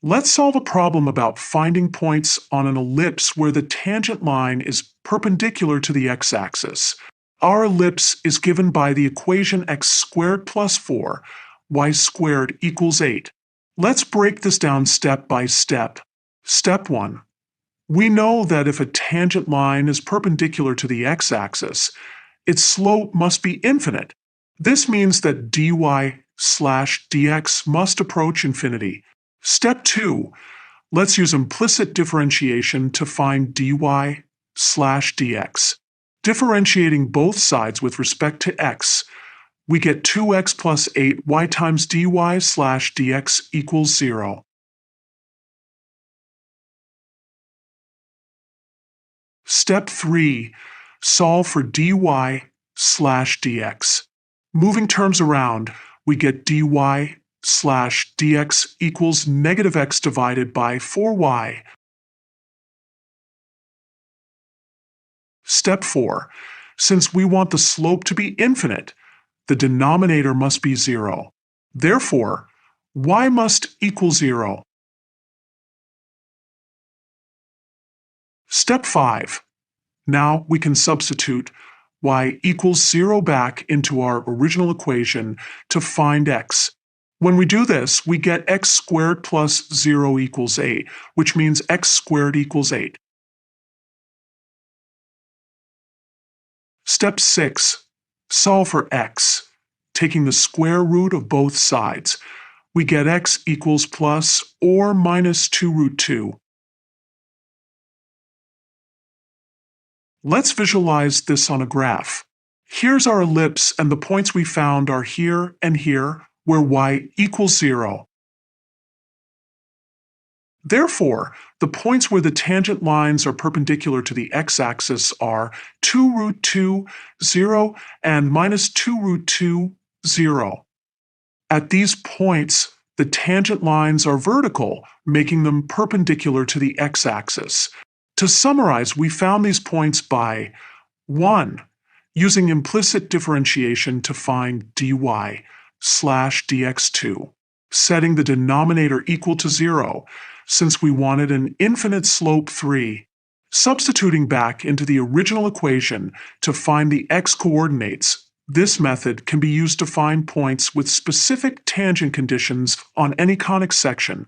Let's solve a problem about finding points on an ellipse where the tangent line is perpendicular to the x-axis. Our ellipse is given by the equation x squared plus 4, y squared equals 8. Let's break this down step by step. Step 1. We know that if a tangent line is perpendicular to the x-axis, its slope must be infinite. This means that dy slash dx must approach infinity. Step 2. Let's use implicit differentiation to find dy slash dx. Differentiating both sides with respect to x, we get 2x plus 8y times dy slash dx equals 0. Step 3. Solve for dy slash dx. Moving terms around, we get dy slash dx equals negative x divided by 4y. Step 4. Since we want the slope to be infinite, the denominator must be 0. Therefore, y must equal 0. Step 5. Now we can substitute y equals 0 back into our original equation to find x. When we do this, we get x squared plus 0 equals 8, which means x squared equals 8. Step 6. Solve for x. Taking the square root of both sides, we get x equals plus or minus 2 root 2. Let's visualize this on a graph. Here's our ellipse, and the points we found are here and here, where y equals 0. Therefore, the points where the tangent lines are perpendicular to the x-axis are 2 root 2, 0, and minus 2 root 2, 0. At these points, the tangent lines are vertical, making them perpendicular to the x-axis. To summarize, we found these points by 1. Using implicit differentiation to find dy slash dx2, setting the denominator equal to 0, since we wanted an infinite slope 3. Substituting back into the original equation to find the x-coordinates, this method can be used to find points with specific tangent conditions on any conic section,